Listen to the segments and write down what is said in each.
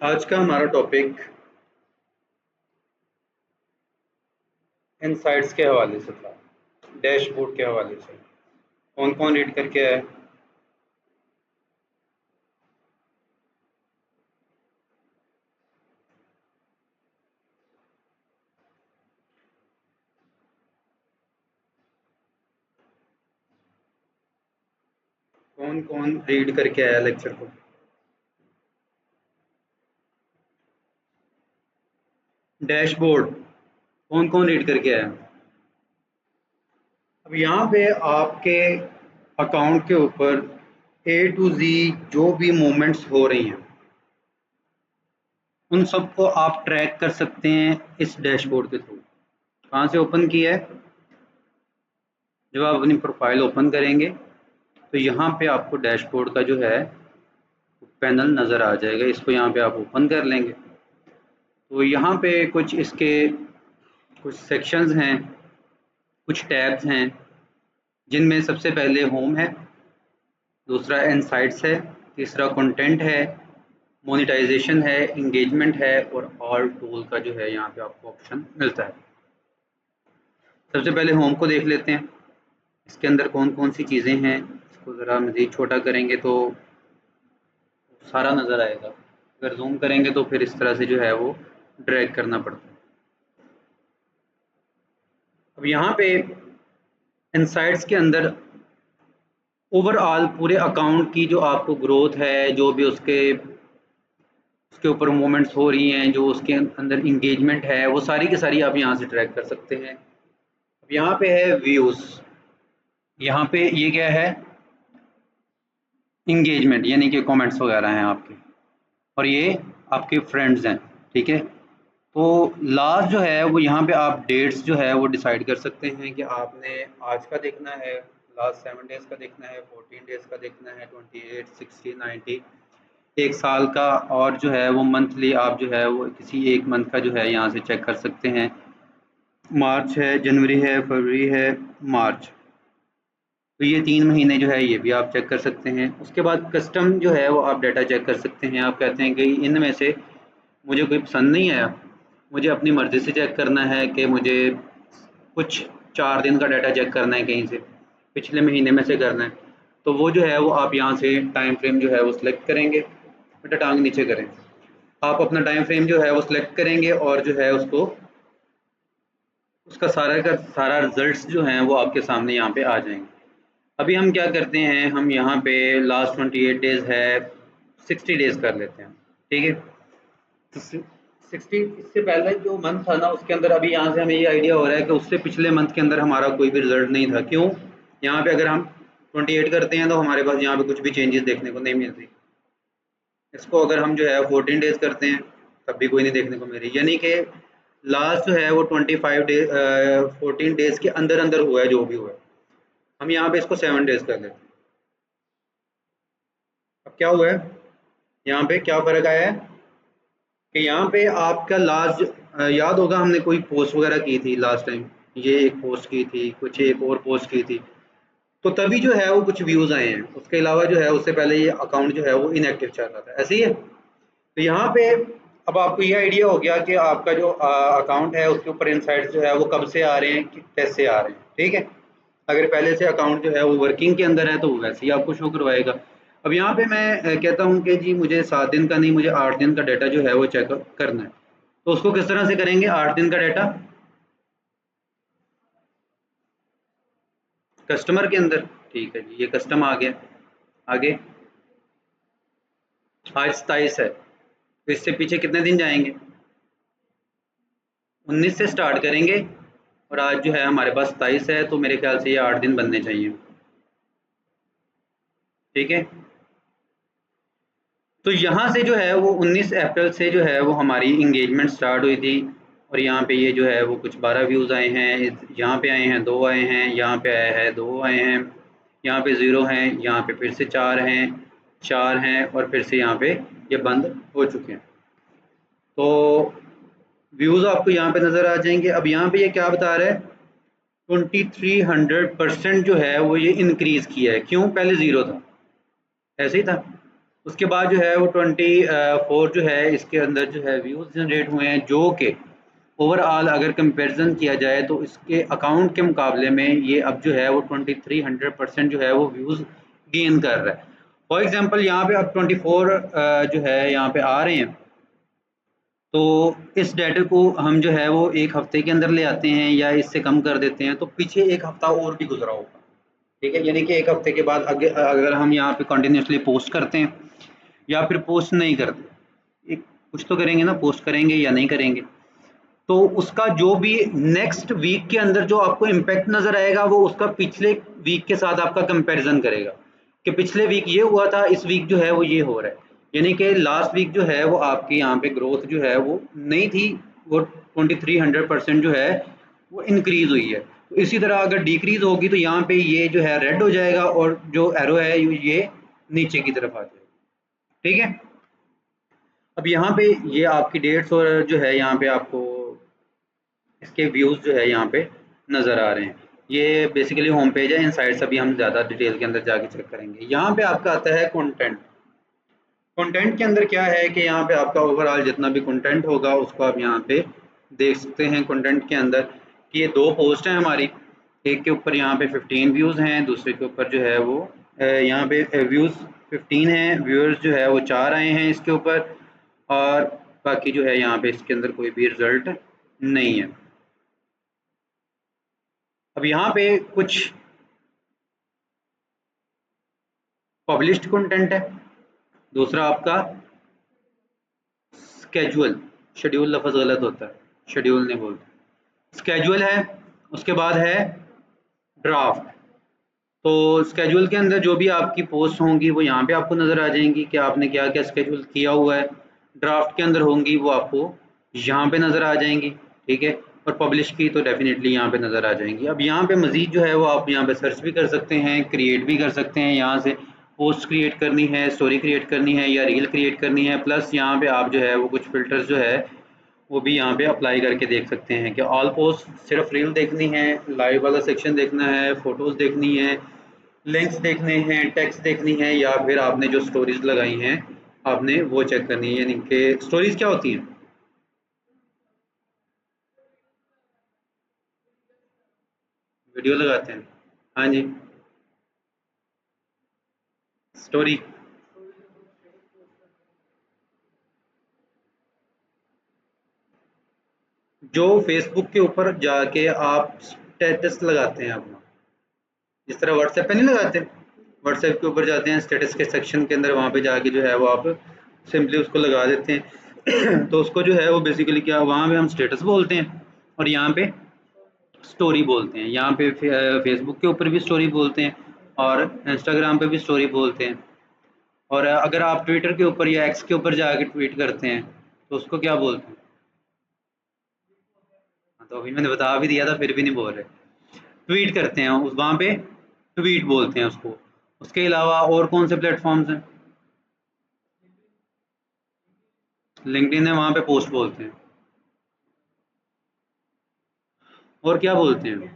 आज का हमारा टॉपिक इनसाइट्स के हवाले से था, डैशबोर्ड के हवाले से। कौन कौन रीड करके आया? कौन कौन रीड करके आया लेक्चर को? डैशबोर्ड कौन कौन रीड करके आया? अब यहाँ पे आपके अकाउंट के ऊपर ए टू जी जो भी मूवमेंट्स हो रही हैं उन सबको आप ट्रैक कर सकते हैं इस डैशबोर्ड के थ्रू। कहाँ से ओपन किया है? जब आप अपनी प्रोफाइल ओपन करेंगे तो यहाँ पे आपको डैशबोर्ड का जो है पैनल नज़र आ जाएगा। इसको यहाँ पे आप ओपन कर लेंगे तो यहाँ पे कुछ इसके कुछ सेक्शंस हैं, कुछ टैब्स हैं, जिनमें सबसे पहले होम है, दूसरा इनसाइट्स है, तीसरा कंटेंट है, मोनेटाइजेशन है, इंगेजमेंट है और ऑल टूल का जो है यहाँ पे आपको ऑप्शन मिलता है। सबसे पहले होम को देख लेते हैं, इसके अंदर कौन कौन सी चीज़ें हैं। इसको ज़रा मज़ीद छोटा करेंगे तो सारा नज़र आएगा, अगर जूम करेंगे तो फिर इस तरह से जो है वो ड्रैग करना पड़ता है। अब यहाँ पे इनसाइट्स के अंदर ओवरऑल पूरे अकाउंट की जो आपको ग्रोथ है, जो भी उसके ऊपर मूवमेंट्स हो रही हैं, जो उसके अंदर इंगेजमेंट है, वो सारी की सारी आप यहाँ से ट्रैक कर सकते हैं। अब यहाँ पे है व्यूज़, यहाँ पे ये क्या है? इंगेजमेंट यानी कि कमेंट्स वगैरह हैं आपके, और ये आपके फ्रेंड्स हैं। ठीक है, तो लास्ट जो है वो यहाँ पे आप डेट्स जो है वो डिसाइड कर सकते हैं कि आपने आज का देखना है, लास्ट 7 डेज का देखना है, 14 डेज का देखना है, 28, 60, 90, एक साल का, और जो है वो मंथली आप जो है वो किसी एक मंथ का जो है यहाँ से चेक कर सकते हैं। मार्च है, जनवरी है, फरवरी है, मार्च, तो ये 3 महीने जो है ये भी आप चेक कर सकते हैं। उसके बाद कस्टम जो है वो आप डाटा चेक कर सकते हैं। आप कहते हैं कि इनमें से मुझे कोई पसंद नहीं आया, मुझे अपनी मर्ज़ी से चेक करना है कि मुझे कुछ 4 दिन का डाटा चेक करना है, कहीं से पिछले महीने में से करना है, तो वो जो है वो आप यहाँ से टाइम फ्रेम जो है वो सिलेक्ट करेंगे। बेटा टांग नीचे करें। आप अपना टाइम फ्रेम जो है वो सिलेक्ट करेंगे और जो है उसको उसका सारा का सारा रिजल्ट्स जो हैं वो आपके सामने यहाँ पे आ जाएंगे। अभी हम क्या करते हैं, हम यहाँ पे लास्ट 28 डेज है, 60 डेज कर लेते हैं। ठीक है, तो 60, इससे पहले जो मंथ था ना उसके अंदर अभी यहाँ से हमें ये आइडिया हो रहा है कि उससे पिछले मंथ के अंदर हमारा कोई भी रिजल्ट नहीं था। क्यों? यहाँ पे अगर हम 28 करते हैं तो हमारे पास यहाँ पे कुछ भी चेंजेस देखने को नहीं मिल रही। इसको अगर हम जो है 14 डेज करते हैं तब भी कोई नहीं देखने को मिल रही, यानी कि लास्ट जो है वो 25 डेज 14 डेज के अंदर अंदर हुआ है जो भी हुआ है। हम यहाँ पे इसको 7 डेज कर लेते हैं। अब क्या हुआ है, यहाँ पे क्या फ़र्क आया है कि यहाँ पे आपका लास्ट याद होगा हमने कोई पोस्ट वगैरह की थी लास्ट टाइम, ये एक पोस्ट की थी, कुछ एक और पोस्ट की थी, तो तभी जो है वो कुछ व्यूज़ आए हैं। उसके अलावा जो है उससे पहले ये अकाउंट जो है वो इनएक्टिव चल रहा था, ऐसे ही है। तो यहाँ पे अब आपको ये आइडिया हो गया कि आपका जो अकाउंट है उसके ऊपर इनसाइट्स जो है वो कब से आ रहे हैं, कैसे आ रहे हैं। ठीक है, अगर पहले से अकाउंट जो है वो वर्किंग के अंदर है तो वो वैसे ही आपको शो करवाएगा। अब यहाँ पे मैं कहता हूँ कि जी मुझे 7 दिन का नहीं, मुझे 8 दिन का डाटा जो है वो चेक करना है, तो उसको किस तरह से करेंगे? 8 दिन का डाटा कस्टमर के अंदर, ठीक है जी, ये कस्टम आ गया। आगे आज 27 है तो इससे पीछे कितने दिन जाएंगे? 19 से स्टार्ट करेंगे और आज जो है हमारे पास 27 है, तो मेरे ख्याल से ये 8 दिन बनने चाहिए। ठीक है, तो यहाँ से जो है वो 19 अप्रैल से जो है वो हमारी इंगेजमेंट स्टार्ट हुई थी, और यहाँ पे ये जो है वो कुछ 12 व्यूज़ आए हैं, यहाँ पे आए हैं 2 आए हैं, यहाँ पे आया है 2 आए हैं, यहाँ पे 0 हैं, यहाँ पे फिर से 4 हैं, 4 हैं, और फिर से यहाँ पे ये बंद हो चुके हैं। तो व्यूज़ आपको यहाँ पे नज़र आ जाएंगे। अब यहाँ पे ये क्या बता रहा है, 2300% जो है वो ये इंक्रीज़ किया है। क्यों? पहले 0 था, ऐसे ही था, उसके बाद जो है वो 24 जो है इसके अंदर जो है व्यूज़ जनरेट हुए हैं, जो कि ओवरऑल अगर कंपैरिजन किया जाए तो इसके अकाउंट के मुकाबले में ये अब जो है वो 2300% जो है वो व्यूज़ गेन कर रहा है। फॉर एग्जांपल यहाँ पे अब 24 जो है यहाँ पे आ रहे हैं, तो इस डाटा को हम जो है वो एक हफ्ते के अंदर ले आते हैं या इससे कम कर देते हैं, तो पीछे एक हफ्ता और भी गुजरा होगा, ठीक है। यानी कि एक हफ्ते के बाद अगर हम यहाँ पे कंटिन्यूसली पोस्ट करते हैं या फिर पोस्ट नहीं करते, एक कुछ तो करेंगे ना, पोस्ट करेंगे या नहीं करेंगे, तो उसका जो भी नेक्स्ट वीक के अंदर जो आपको इम्पैक्ट नज़र आएगा वो उसका पिछले वीक के साथ आपका कंपैरिजन करेगा कि पिछले वीक ये हुआ था, इस वीक जो है वो ये हो रहा है। यानी कि लास्ट वीक जो है वो आपकी यहाँ पे ग्रोथ जो है वो नहीं थी, वो 2300% जो है वो इंक्रीज हुई है। तो इसी तरह अगर डिक्रीज होगी तो यहाँ पे ये जो है रेड हो जाएगा और जो एरो है ये नीचे की तरफ आ जाएगा, ठीक है। अब यहाँ पे ये आपकी डेट्स और जो है यहाँ पे आपको इसके व्यूज़ जो है यहाँ पे नज़र आ रहे हैं। ये बेसिकली होम पेज है, इन साइट्स अभी हम ज़्यादा डिटेल के अंदर जाके चेक करेंगे। यहाँ पे आपका आता है कंटेंट। कंटेंट के अंदर क्या है कि यहाँ पे आपका ओवरऑल जितना भी कंटेंट होगा उसको आप यहाँ पे देख सकते हैं। कंटेंट के अंदर कि ये 2 पोस्ट हैं हमारी, एक के ऊपर यहाँ पे 15 व्यूज़ हैं, दूसरे के ऊपर जो है वो यहाँ पे व्यूज़ 15 हैं, व्यूअर्स जो है वो 4 आए हैं इसके ऊपर, और बाकी जो है यहाँ पे इसके अंदर कोई भी रिजल्ट नहीं है। अब यहाँ पे कुछ पब्लिश्ड कंटेंट है, दूसरा आपका स्केड्यूल, शेड्यूल लफ्ज़ गलत होता है, शेड्यूल नहीं बोलते, स्केड्यूल है। उसके बाद है ड्राफ्ट। तो स्केड्यूल के अंदर जो भी आपकी पोस्ट होंगी वो यहाँ पे आपको नज़र आ जाएंगी कि आपने क्या क्या स्केड्यूल किया हुआ है। ड्राफ्ट के अंदर होंगी वो आपको यहाँ पे नज़र आ जाएंगी, ठीक है। और पब्लिश की तो डेफिनेटली यहाँ पे नज़र आ जाएंगी। अब यहाँ पे मज़ीद जो है वो आप यहाँ पे सर्च भी कर सकते हैं, क्रिएट भी कर सकते हैं, यहाँ से पोस्ट क्रिएट करनी है, स्टोरी क्रिएट करनी है या रील क्रिएट करनी है, प्लस यहाँ पे आप जो है वो कुछ फ़िल्टर्स जो है वो भी यहाँ पे अप्लाई करके देख सकते हैं कि ऑल पोस्ट सिर्फ रील देखनी है, लाइव वाला सेक्शन देखना है, फ़ोटोज़ देखनी है, लिंक्स देखने हैं, टेक्स्ट देखनी है, या फिर आपने जो स्टोरीज लगाई हैं आपने वो चेक करनी है। यानी कि स्टोरीज क्या होती हैं, वीडियो लगाते हैं, हाँ जी, स्टोरी। जो फेसबुक के ऊपर जाके आप स्टेटस लगाते हैं अपना, जिस तरह व्हाट्सएप पे नहीं लगाते, व्हाट्सएप के ऊपर जाते हैं स्टेटस के सेक्शन के अंदर, वहाँ पे जाके जो है वो आप सिंपली उसको लगा देते हैं तो उसको जो है वो बेसिकली क्या, वहाँ पे हम स्टेटस बोलते हैं और यहाँ पे स्टोरी बोलते हैं। यहाँ पे फेसबुक के ऊपर भी स्टोरी बोलते हैं और इंस्टाग्राम पे भी स्टोरी बोलते हैं। और अगर आप ट्विटर के ऊपर या एक्स के ऊपर जाके ट्वीट करते हैं तो उसको क्या बोलते हैं? हाँ, तो अभी मैंने बता भी दिया था फिर भी नहीं बोल रहे। ट्वीट करते हैं उस, वहाँ पे ट्वीट बोलते हैं उसको। उसके अलावा और कौन से प्लेटफॉर्म्स हैं? लिंक्डइन है, वहाँ पे पोस्ट बोलते हैं। और क्या बोलते हैं?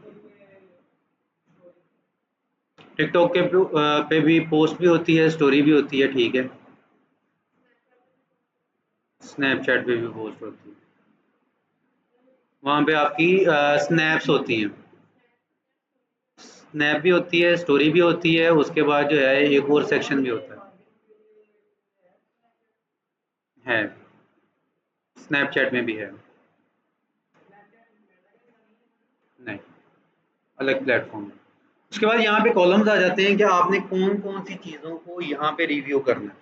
टिकटॉक के पे भी पोस्ट भी होती है, स्टोरी भी होती है, ठीक है। स्नैपचैट पे भी पोस्ट होती है, वहाँ पे आपकी स्नैप्स होती हैं, स्नैप भी होती है, स्टोरी भी होती है, उसके बाद जो है एक और सेक्शन भी होता है, स्नैपचैट में भी है। नहीं, अलग प्लेटफॉर्म है। उसके बाद यहाँ पे कॉलम्स आ जाते हैं कि आपने कौन कौन सी चीज़ों को यहाँ पे रिव्यू करना है।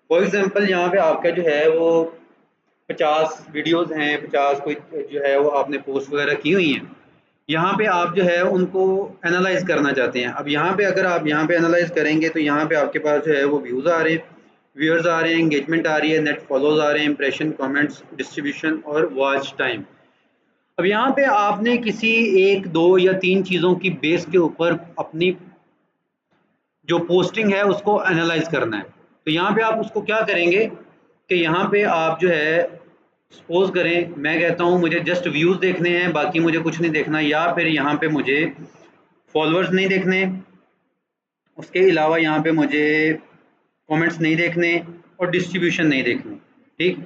फॉर एग्जांपल यहाँ पे आपका जो है वो 50 वीडियोस हैं, 50 कोई जो है वो आपने पोस्ट वगैरह की हुई हैं, यहाँ पे आप जो है उनको एनालाइज करना चाहते हैं। अब यहाँ पे अगर आप यहाँ पे एनालाइज करेंगे तो यहाँ पे आपके पास जो है वो व्यूज़ आ रहे हैं, व्यूअर्स आ रहे हैं, एंगेजमेंट आ रही है, नेट फॉलोज आ रहे हैं, इंप्रेशन, कमेंट्स, डिस्ट्रीब्यूशन और वॉच टाइम। अब यहाँ पे आपने किसी एक दो या तीन चीज़ों की बेस के ऊपर अपनी जो पोस्टिंग है उसको एनालाइज करना है। तो यहाँ पे आप उसको क्या करेंगे कि यहाँ पे आप जो है सपोज करें मैं कहता हूँ मुझे जस्ट व्यूज़ देखने हैं, बाकी मुझे कुछ नहीं देखना, या फिर यहाँ पे मुझे फॉलोअर्स नहीं देखने, उसके अलावा यहाँ पे मुझे कमेंट्स नहीं देखने और डिस्ट्रीब्यूशन नहीं देखने। ठीक,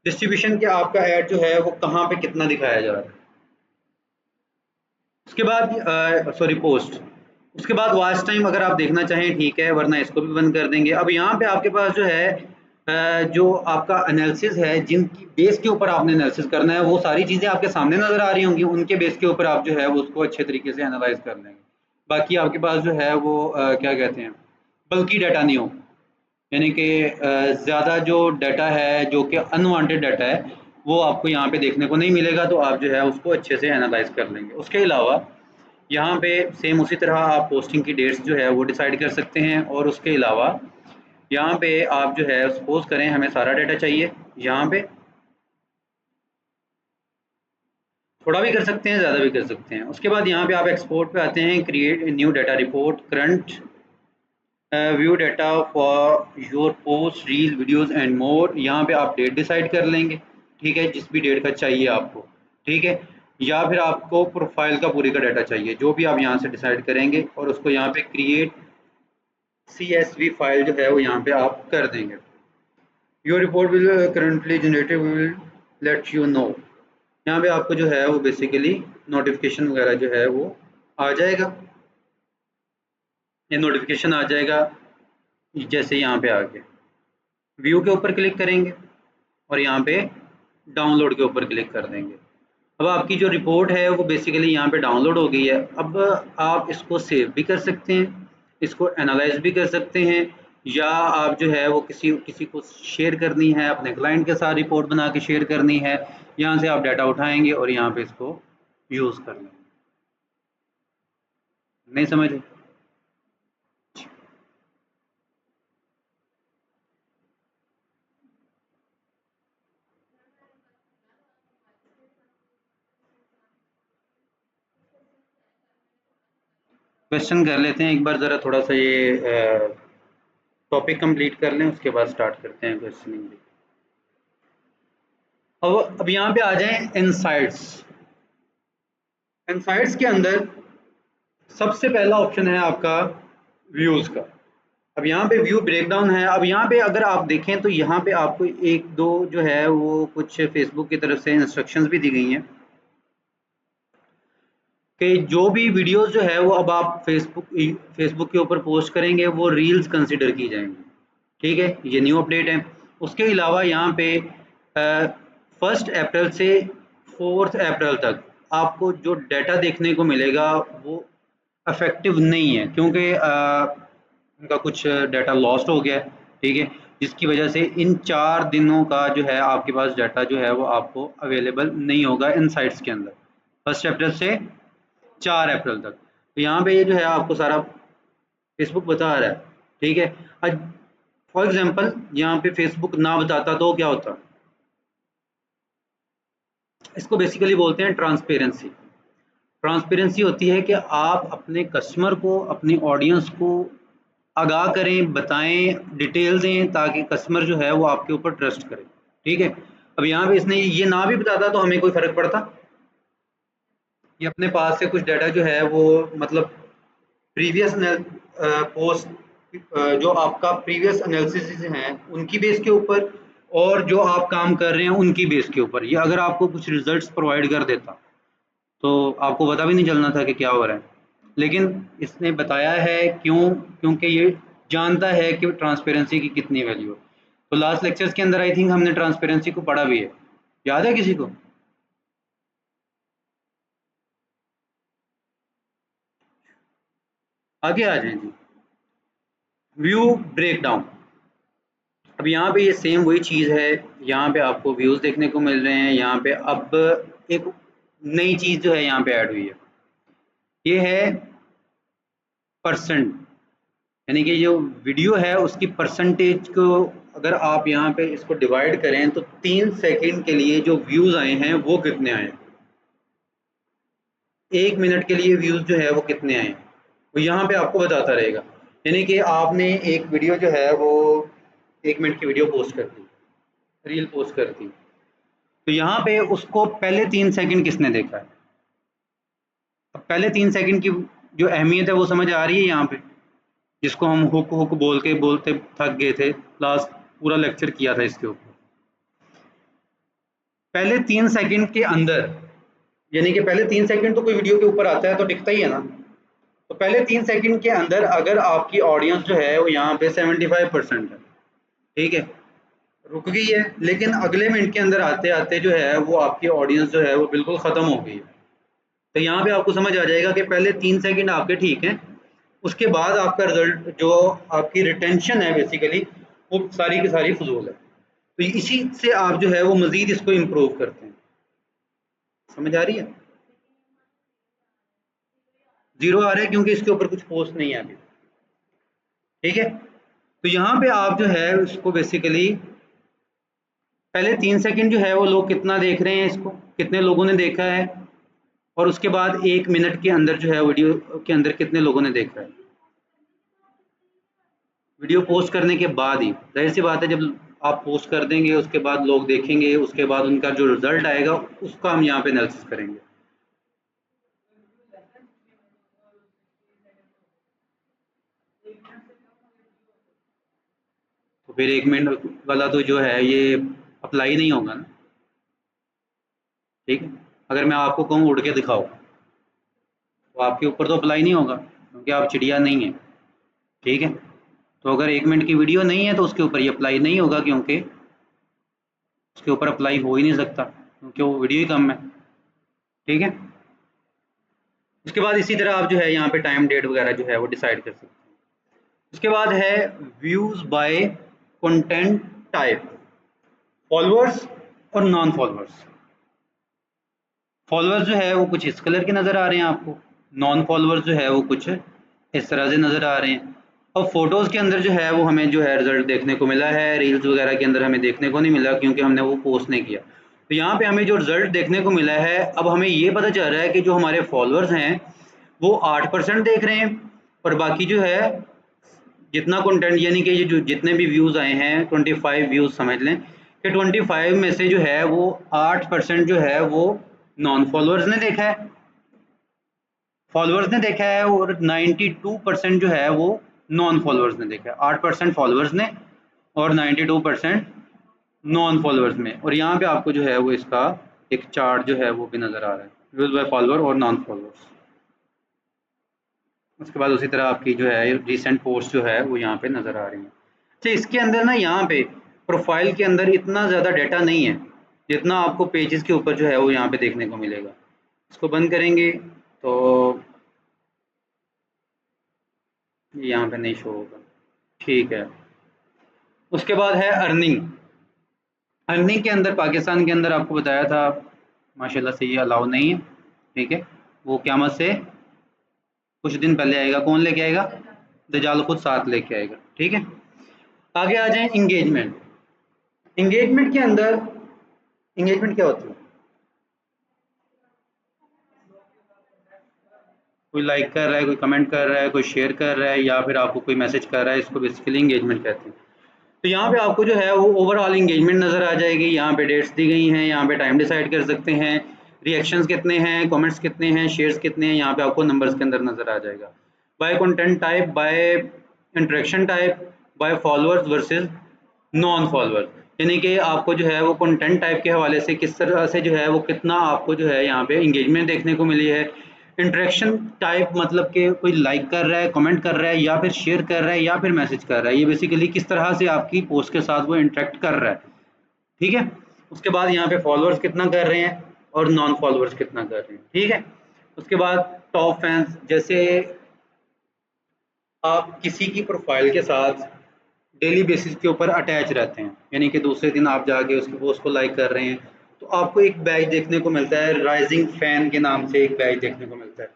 डिस्ट्रीब्यूशन के आपका ऐड जो है वो कहाँ पे कितना दिखाया जा रहा है। उसके बाद सॉरी पोस्ट, उसके बाद वॉच टाइम अगर आप देखना चाहें ठीक है, वरना इसको भी बंद कर देंगे। अब यहाँ पे आपके पास जो है जो आपका एनालिसिस है, जिनकी बेस के ऊपर आपने एनालिसिस करना है, वो सारी चीज़ें आपके सामने नज़र आ रही होंगी, उनके बेस के ऊपर आप जो है वो उसको अच्छे तरीके से एनालाइज कर लेंगे। बाकी आपके पास जो है वो क्या कहते हैं, बल्कि डाटा नहीं हो, यानी कि ज़्यादा जो डाटा है जो कि अनवांटेड डाटा है वो आपको यहाँ पे देखने को नहीं मिलेगा, तो आप जो है उसको अच्छे से एनालाइज कर लेंगे। उसके अलावा यहाँ पे सेम उसी तरह आप पोस्टिंग की डेट्स जो है वो डिसाइड कर सकते हैं। और उसके अलावा यहाँ पे आप जो है सपोज करें हमें सारा डाटा चाहिए, यहाँ पे थोड़ा भी कर सकते हैं, ज़्यादा भी कर सकते हैं। उसके बाद यहाँ पे आप एक्सपोर्ट पे आते हैं, create new data report, current view data for your post reel videos and more. यहाँ पे आप डेट डिसाइड कर लेंगे, ठीक है, जिस भी डेट का चाहिए आपको, ठीक है, या फिर आपको प्रोफाइल का पूरी का डाटा चाहिए, जो भी आप यहाँ से डिसाइड करेंगे और उसको यहाँ पे क्रिएट CSV फाइल जो है वो यहाँ पे आप कर देंगे। Your report will currently generated will let you know. यहाँ पे आपको जो है वो बेसिकली नोटिफिकेशन वगैरह जो है वो आ जाएगा, ये नोटिफिकेशन आ जाएगा जैसे यहाँ पे आ गया। व्यू के ऊपर क्लिक करेंगे और यहाँ पे डाउनलोड के ऊपर क्लिक कर देंगे। अब आपकी जो रिपोर्ट है वो बेसिकली यहाँ पे डाउनलोड हो गई है। अब आप इसको सेव भी कर सकते हैं, इसको एनालाइज भी कर सकते हैं, या आप जो है वो किसी किसी को शेयर करनी है, अपने क्लाइंट के साथ रिपोर्ट बना के शेयर करनी है, यहाँ से आप डाटा उठाएंगे और यहाँ पे इसको यूज़ कर लेंगे। नहीं समझे? क्वेश्चन कर लेते हैं एक बार, ज़रा थोड़ा सा ये टॉपिक कंप्लीट कर लें, उसके बाद स्टार्ट करते हैं क्वेश्चनिंग। अब यहाँ पे आ जाएं इनसाइट्स। इनसाइट्स के अंदर सबसे पहला ऑप्शन है आपका व्यूज़ का। अब यहाँ पे व्यू ब्रेकडाउन है। अब यहाँ पे अगर आप देखें तो यहाँ पे आपको एक दो जो है वो कुछ फेसबुक की तरफ से इंस्ट्रक्शंस भी दी गई हैं कि जो भी वीडियोस जो है वो अब आप फेसबुक के ऊपर पोस्ट करेंगे वो रील्स कंसिडर की जाएंगी, ठीक है, ये न्यू अपडेट है। उसके अलावा यहाँ पे 1 अप्रैल से 4 अप्रैल तक आपको जो डाटा देखने को मिलेगा वो इफेक्टिव नहीं है, क्योंकि उनका कुछ डाटा लॉस्ट हो गया है, ठीक है, जिसकी वजह से इन 4 दिनों का जो है आपके पास डाटा जो है वो आपको अवेलेबल नहीं होगा इन साइट्स के अंदर, 1 अप्रैल से 4 अप्रैल तक। तो यहाँ पे ये जो है आपको सारा फेसबुक बता रहा है, ठीक है। आज फॉर एग्जांपल यहाँ पे फेसबुक ना बताता तो क्या होता, इसको बेसिकली बोलते हैं ट्रांसपेरेंसी। ट्रांसपेरेंसी होती है कि आप अपने कस्टमर को, अपनी ऑडियंस को आगाह करें, बताएं, डिटेल दें, ताकि कस्टमर जो है वो आपके ऊपर ट्रस्ट करे, ठीक है। अब यहाँ पे इसने ये ना भी बताता तो हमें कोई फर्क पड़ता, ये अपने पास से कुछ डाटा जो है वो मतलब प्रीवियस पोस्ट जो आपका प्रीवियस एनालिसिस हैं उनकी बेस के ऊपर, और जो आप काम कर रहे हैं उनकी बेस के ऊपर, ये अगर आपको कुछ रिजल्ट्स प्रोवाइड कर देता तो आपको पता भी नहीं चलना था कि क्या हो रहा है। लेकिन इसने बताया है क्यों, क्योंकि ये जानता है कि ट्रांसपेरेंसी की कितनी वैल्यू है। तो लास्ट लेक्चर्स के अंदर आई थिंक हमने ट्रांसपेरेंसी को पढ़ा भी है, याद है किसी को? आगे आ जाए जी। View breakdown. अब यहाँ पे ये सेम वही चीज़ है, यहाँ पे आपको व्यूज़ देखने को मिल रहे हैं। यहाँ पे अब एक नई चीज़ जो है यहाँ पे ऐड हुई है, ये है परसेंट, यानी कि जो वीडियो है उसकी परसेंटेज को अगर आप यहाँ पे इसको डिवाइड करें तो 3 सेकंड के लिए जो व्यूज़ आए हैं वो कितने आए हैं, 1 मिनट के लिए व्यूज़ जो है वो कितने आए हैं, वो यहाँ पे आपको बताता रहेगा। यानी कि आपने एक वीडियो जो है वो 1 मिनट की वीडियो पोस्ट कर दी, रील पोस्ट कर दी, तो यहाँ पे उसको पहले 3 सेकंड किसने देखा है। अब पहले 3 सेकंड की जो अहमियत है वो समझ आ रही है यहाँ पे। जिसको हम हुक हुक बोल के बोलते थक गए थे, लास्ट पूरा लेक्चर किया था इसके ऊपर। पहले 3 सेकंड के अंदर, यानी कि पहले 3 सेकंड तो कोई वीडियो के ऊपर आता है तो दिखता ही है ना, तो पहले 3 सेकंड के अंदर अगर आपकी ऑडियंस जो है वो यहाँ पे 75% है, ठीक है, रुक गई है, लेकिन अगले मिनट के अंदर आते आते जो है वो आपकी ऑडियंस जो है वो बिल्कुल ख़त्म हो गई है, तो यहाँ पे आपको समझ आ जाएगा कि पहले 3 सेकंड आपके ठीक हैं, उसके बाद आपका रिजल्ट जो आपकी रिटेंशन है बेसिकली वो सारी की सारी फजूल है। तो इसी से आप जो है वो मज़ीद इसको इम्प्रूव करते हैं। समझ आ रही है? 0 आ रहा है क्योंकि इसके ऊपर कुछ पोस्ट नहीं है अभी, ठीक है। तो यहाँ पे आप जो है उसको बेसिकली पहले 3 सेकंड जो है वो लोग कितना देख रहे हैं, इसको कितने लोगों ने देखा है, और उसके बाद 1 मिनट के अंदर जो है वीडियो के अंदर कितने लोगों ने देखा है। वीडियो पोस्ट करने के बाद ही, जाहिर सी बात है, जब आप पोस्ट कर देंगे उसके बाद लोग देखेंगे, उसके बाद उनका जो रिजल्ट आएगा उसका हम यहाँ पे एनालिसिस करेंगे। तो फिर 1 मिनट वाला तो जो है ये अप्लाई नहीं होगा ना, ठीक है। अगर मैं आपको कहूँ उड़ के दिखाओ तो आपके ऊपर तो अप्लाई नहीं होगा क्योंकि आप चिड़िया नहीं है, ठीक है। तो अगर 1 मिनट की वीडियो नहीं है तो उसके ऊपर ये अप्लाई नहीं होगा, क्योंकि उसके ऊपर अप्लाई हो ही नहीं सकता क्योंकि वो वीडियो ही कम है, ठीक है। उसके बाद इसी तरह आप जो है यहाँ पे टाइम डेट वगैरह जो है वो डिसाइड कर सकते हैं। उसके बाद है views by content type, followers और नॉन फॉलोअर्स। फॉलोअर्स जो है वो कुछ इस कलर के नज़र आ रहे हैं आपको, नॉन फॉलोअर्स जो है वो कुछ इस तरह से नज़र आ रहे हैं। अब फोटोज़ के अंदर जो है वो हमें जो है रिजल्ट देखने को मिला है, रील्स वगैरह के अंदर हमें देखने को नहीं मिला क्योंकि हमने वो पोस्ट नहीं किया। तो यहाँ पे हमें जो रिजल्ट देखने को मिला है, अब हमें ये पता चल रहा है कि जो हमारे फॉलोअर्स हैं वो 8% देख रहे हैं, और बाकी जो है जितना कंटेंट, यानी कि ये जो जितने भी व्यूज़ आए हैं 25 व्यूज़ समझ लें कि 25 में से जो है वो 8% जो है वो नॉन फॉलोअर्स ने देखा है, फॉलोअर्स ने देखा है, और 92% जो है वो नॉन फॉलोअर्स ने देखा है। 8% फॉलोअर्स ने और 92% नॉन फॉलोअर्स में। और यहाँ पे आपको जो है वो इसका एक चार्ट जो है वो भी नज़र आ रहा है, व्यूज बाय फॉलोअर और नॉन फॉलोअर्स। उसके बाद उसी तरह आपकी जो है रिसेंट पोस्ट जो है वो यहाँ पे नज़र आ रही है। अच्छा, इसके अंदर ना यहाँ पे प्रोफाइल के अंदर इतना ज़्यादा डाटा नहीं है जितना आपको पेजेस के ऊपर जो है वो यहाँ पे देखने को मिलेगा। इसको बंद करेंगे तो यहाँ पे नहीं शो होगा, ठीक है। उसके बाद है अर्निंग। अर्निंग के अंदर पाकिस्तान के अंदर आपको बताया था माशाल्लाह से ये अलाउ नहीं है, ठीक है। वो क़यामत से कुछ दिन पहले आएगा, कौन लेके आएगा? दज्जाल खुद साथ लेके आएगा, ठीक है। आगे आ जाएं इंगेजमेंट। इंगेजमेंट के अंदर इंगेजमेंट क्या होती है? कोई लाइक कर रहा है, कोई कमेंट कर रहा है, कोई शेयर कर रहा है, या फिर आपको कोई मैसेज कर रहा है, इसको बेसिकली इंगेजमेंट कहते हैं। तो यहाँ पे आपको जो है वो ओवरऑल इंगेजमेंट नज़र आ जाएगी, यहाँ पे डेट्स दी गई हैं, यहाँ पे टाइम डिसाइड कर सकते हैं, रिएक्शंस कितने हैं, कमेंट्स कितने हैं, शेयर्स कितने हैं, यहाँ पे आपको नंबर्स के अंदर नज़र आ जाएगा। By content type, by interaction type, by followers versus non followers, यानी कि आपको जो है वो कंटेंट टाइप के हवाले से किस तरह से जो है वो कितना आपको जो है यहाँ पे इंगेजमेंट देखने को मिली है। इंटरेक्शन टाइप मतलब कि कोई लाइक कर रहा है, कमेंट कर रहा है, या फिर शेयर कर रहा है, या फिर मैसेज कर रहा है, ये बेसिकली किस तरह से आपकी पोस्ट के साथ वो इंटरेक्ट कर रहा है, ठीक है। उसके बाद यहाँ पे फॉलोअर्स कितना कर रहे हैं और नॉन फॉलोअर्स कितना कर रहे हैं, ठीक है। उसके बाद टॉप फैंस, जैसे आप किसी की प्रोफाइल के साथ डेली बेसिस के ऊपर अटैच रहते हैं, यानी कि दूसरे दिन आप जाके उसकी पोस्ट को लाइक कर रहे हैं, तो आपको एक बैच देखने को मिलता है, राइजिंग फैन के नाम से एक बैच देखने को मिलता है।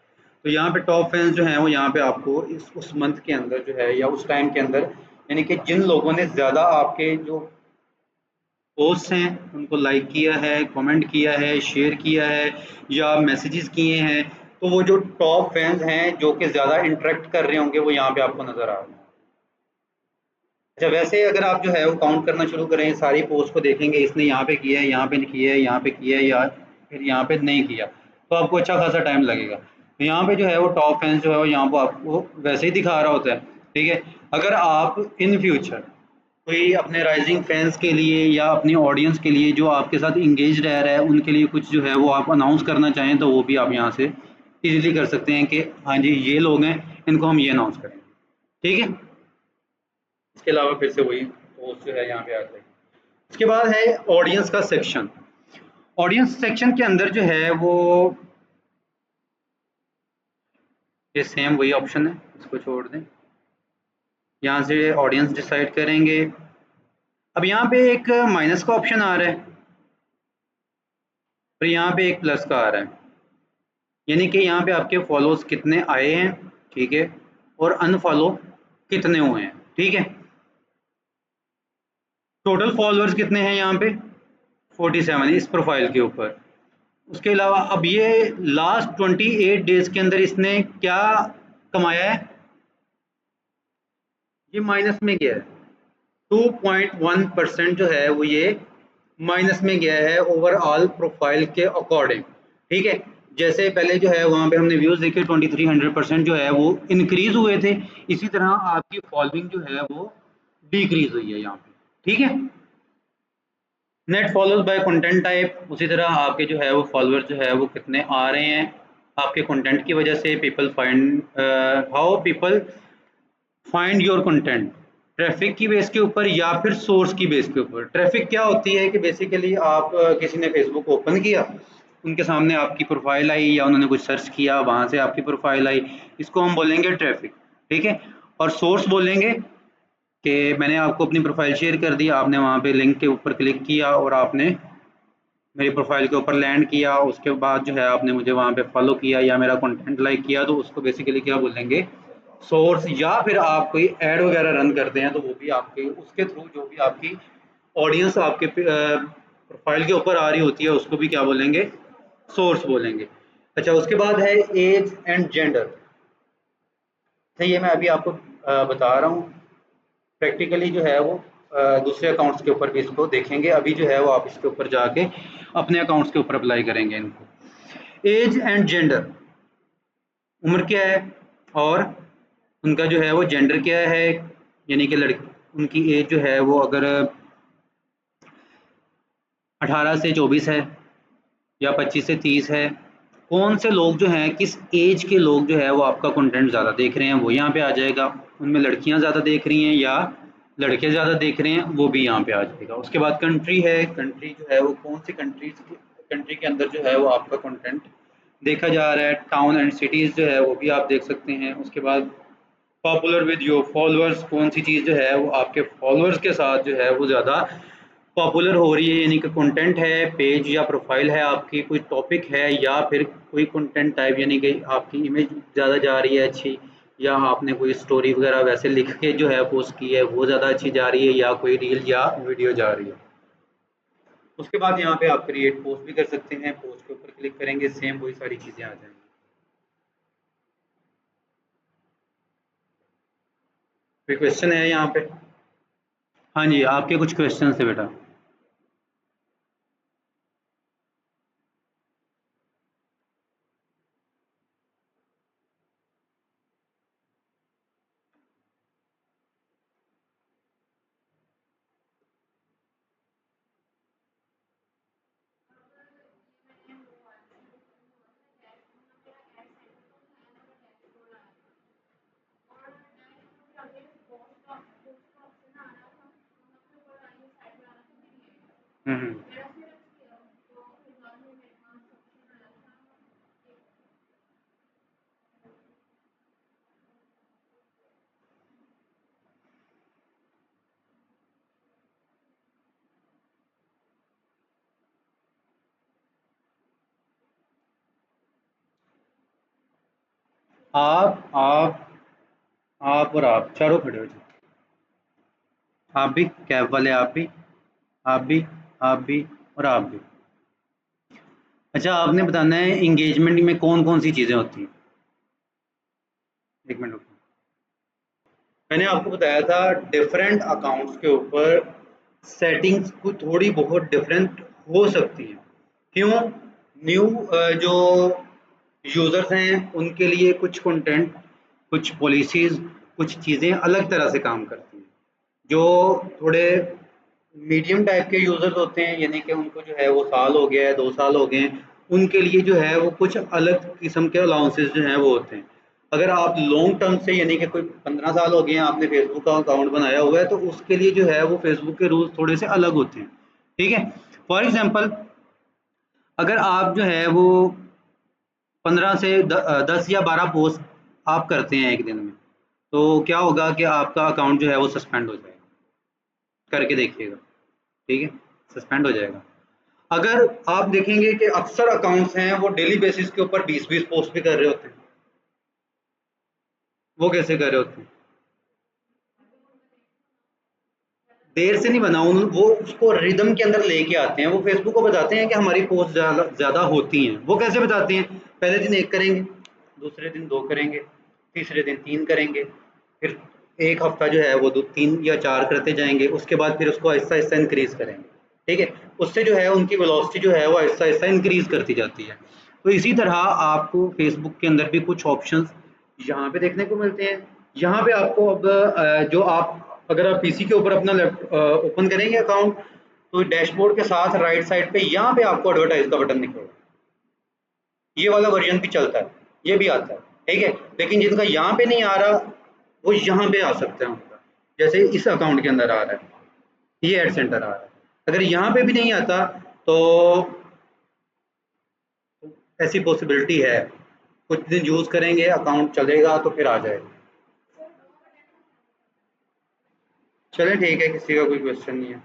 तो यहाँ पे टॉप फैंस जो हैं वो यहाँ पे आपको इस उस मंथ के अंदर जो है या उस टाइम के अंदर, यानी कि जिन लोगों ने ज़्यादा आपके जो पोस्ट हैं उनको लाइक किया है, कमेंट किया है, शेयर किया है, या मैसेजेस किए हैं, तो वो जो टॉप फैंस हैं जो कि ज़्यादा इंटरेक्ट कर रहे होंगे वो यहाँ पे आपको नज़र आ रहे हैं। अच्छा, वैसे अगर आप जो है वो काउंट करना शुरू करें, सारी पोस्ट को देखेंगे, इसने यहाँ पे किया है, यहाँ पे किया है, यहाँ पे किया है, या फिर यहाँ पे नहीं किया, तो आपको अच्छा खासा टाइम लगेगा। तो यहाँ पे जो है वो टॉप फैंस जो है वो यहाँ पर आपको वैसे ही दिखा रहा होता है, ठीक है। अगर आप इन फ्यूचर कोई अपने राइजिंग फैंस के लिए या अपनी ऑडियंस के लिए जो आपके साथ इंगेज रह रहा है उनके लिए कुछ जो है वो आप अनाउंस करना चाहें तो वो भी आप यहाँ से इजीली कर सकते हैं कि हाँ जी ये लोग हैं, इनको हम ये अनाउंस करेंगे। ठीक है। इसके अलावा फिर से वही पोस्ट जो है यहाँ पे आता है। इसके बाद है ऑडियंस का सेक्शन। ऑडियंस सेक्शन के अंदर जो है वो ये सेम वही ऑप्शन है, इसको छोड़ दें। यहाँ से ऑडियंस डिसाइड करेंगे। अब यहाँ पे एक माइनस का ऑप्शन आ रहा है और यहाँ पे एक प्लस का आ रहा है, यानी कि यहाँ पे आपके फॉलोअर्स कितने आए हैं, ठीक है, और अनफॉलो कितने हुए हैं। ठीक है। टोटल फॉलोअर्स कितने हैं यहाँ पे 47 इस प्रोफाइल के ऊपर। उसके अलावा अब ये लास्ट 28 डेज के अंदर इसने क्या कमाया है, ये माइनस में गया है। 2.1% जो है वो ये माइनस में गया है ओवरऑल प्रोफाइल के अकॉर्डिंग। ठीक है। जैसे पहले जो है वहां पे हमने व्यूज देखे 2300% जो है वो इंक्रीज हुए थे, इसी तरह आपकी फॉलोइंग जो है वो डिक्रीज हुई है यहाँ पे। ठीक है। Net followers by content type, उसी तरह आपके जो है वो फॉलोअर्स जो है वो कितने आ रहे हैं आपके कंटेंट की वजह से। People find how people find your content, traffic की बेस के ऊपर या फिर सोर्स की बेस के ऊपर। ट्रैफिक क्या होती है कि बेसिकली आप किसी ने फेसबुक ओपन किया, उनके सामने आपकी प्रोफाइल आई या उन्होंने कुछ सर्च किया वहां से आपकी प्रोफाइल आई, इसको हम बोलेंगे ट्रैफिक। ठीक है। और सोर्स बोलेंगे कि मैंने आपको अपनी प्रोफाइल शेयर कर दी, आपने वहां पे लिंक के ऊपर क्लिक किया और आपने मेरी प्रोफाइल के ऊपर लैंड किया, उसके बाद जो है आपने मुझे वहां पे फॉलो किया या मेरा कंटेंट लाइक किया, तो उसको बेसिकली क्या बोलेंगे, सोर्स। या फिर आप कोई ऐड वगैरह रन करते हैं तो वो भी आपके उसके थ्रू जो भी आपकी ऑडियंस आपके प्रोफाइल के ऊपर आ रही होती है उसको भी क्या बोलेंगे, सोर्स बोलेंगे। अच्छा, उसके बाद है एज एंड जेंडर। तो ये मैं अभी आपको बता रहा हूँ, प्रैक्टिकली जो है वो दूसरे अकाउंट्स के ऊपर भी इसको देखेंगे। अभी जो है वो आप इसके ऊपर जाके अपने अकाउंट्स के ऊपर अप्लाई करेंगे इनको। एज एंड जेंडर, उम्र क्या है और उनका जो है वो जेंडर क्या है, यानी कि लड़की उनकी एज जो है वो अगर 18 से 24 है या 25 से 30 है। कौन से लोग जो हैं, किस एज के लोग जो है वो आपका कंटेंट ज़्यादा देख रहे हैं वो यहाँ पे आ जाएगा। उनमें लड़कियाँ ज़्यादा देख रही हैं या लड़के ज़्यादा देख रहे हैं वो भी यहाँ पे आ जाएगा। उसके बाद कंट्री है, कंट्री जो है वो कौन सी कंट्री के अंदर जो है वो आपका कंटेंट देखा जा रहा है। टाउन एंड सिटीज़ जो है वो भी आप देख सकते हैं। उसके बाद पॉपुलर विद योर फॉलोअर्स, कौन सी चीज़ जो है वो आपके फॉलोअर्स के साथ जो है वो ज़्यादा पॉपुलर हो रही है, यानी कि कंटेंट है, पेज या प्रोफाइल है आपकी, कोई टॉपिक है या फिर कोई कंटेंट टाइप, यानी कि आपकी इमेज ज़्यादा जा रही है अच्छी, या आपने कोई स्टोरी वगैरह वैसे लिख के जो है पोस्ट की है वो ज़्यादा अच्छी जा रही है, या कोई रील या वीडियो जा रही है। उसके बाद यहाँ पे आप क्रिएट पोस्ट भी कर सकते हैं, पोस्ट के ऊपर क्लिक करेंगे सेम वही सारी चीज़ें आ जाएंगी। कोई क्वेश्चन है यहाँ पे? हाँ जी, आपके कुछ क्वेश्चन थे बेटा। हम्म। आप और आप चारों खड़े हो जाओ। आप भी, कैब वाले आप भी, आप भी, आप भी और आप भी। अच्छा, आपने बताना है इंगेजमेंट में कौन कौन सी चीज़ें होती हैं। एक मिनट रुको। मैंने आपको बताया था डिफरेंट अकाउंट्स के ऊपर सेटिंग्स कुछ थोड़ी बहुत डिफरेंट हो सकती हैं। क्यों? न्यू जो यूज़र्स हैं उनके लिए कुछ कंटेंट, कुछ पॉलिसीज़ कुछ चीज़ें अलग तरह से काम करती हैं। जो थोड़े मीडियम टाइप के यूज़र्स होते हैं, यानी कि उनको जो है वो साल हो गया है, 2 साल हो गए हैं, उनके लिए जो है वो कुछ अलग किस्म के अलाउंसेस जो हैं वो होते हैं। अगर आप लॉन्ग टर्म से, यानी कि कोई 15 साल हो गए हैं आपने फेसबुक का अकाउंट बनाया हुआ है, तो उसके लिए जो है वो फेसबुक के रूल्स थोड़े से अलग होते हैं, ठीक है? फॉर एग्ज़ाम्पल, अगर आप जो है वो 15 से 10 या 12 पोस्ट आप करते हैं एक दिन में, तो क्या होगा कि आपका अकाउंट जो है वो सस्पेंड हो जाएगा। करके देखिएगा, ठीक है? सस्पेंड हो जाएगा। अगर आप देखेंगे कि अक्सर अकाउंट्स हैं वो डेली बेसिस के ऊपर 20-20 पोस्ट भी कर रहे होते हैं। वो कैसे कर रहे होते हैं? देर से नहीं बना, वो उसको रिदम के अंदर लेके आते हैं। वो फेसबुक को बताते हैं कि हमारी पोस्ट ज़्यादा होती हैं। वो कैसे बताते हैं? पहले दिन 1 करेंगे, दूसरे दिन 2 करेंगे, तीसरे दिन 3 करेंगे, फिर 1 हफ्ता जो है वो 2 3 या 4 करते जाएँगे, उसके बाद फिर उसको आहिस्ता-आहिस्ता इंक्रीज़ करेंगे, ठीक है? उससे जो है उनकी वेलोसिटी जो है वो आहिस्ता-आहिस्ता इंक्रीज़ करती जाती है। तो इसी तरह आपको फेसबुक के अंदर भी कुछ ऑप्शंस यहाँ पे देखने को मिलते हैं। यहाँ पे आपको अब जो आप, अगर आप पीसी के ऊपर अपना ओपन करेंगे अकाउंट, तो डैशबोर्ड के साथ राइट साइड पे यहाँ पे आपको एडवर्टाइज का बटन दिखेगा। ये वाला वर्जन भी चलता है, ये भी आता है, ठीक है? लेकिन जिनका यहाँ पे नहीं आ रहा, वो यहाँ पे आ सकते हैं उनका। जैसे इस अकाउंट के अंदर आ रहा है, ये एड सेंटर आ रहा है। अगर यहाँ पे भी नहीं आता, तो ऐसी पॉसिबिलिटी है। कुछ दिन यूज़ करेंगे, अकाउंट चलेगा तो फिर आ जाएगा। चलें ठीक है, किसी का कोई क्वेश्चन नहीं है।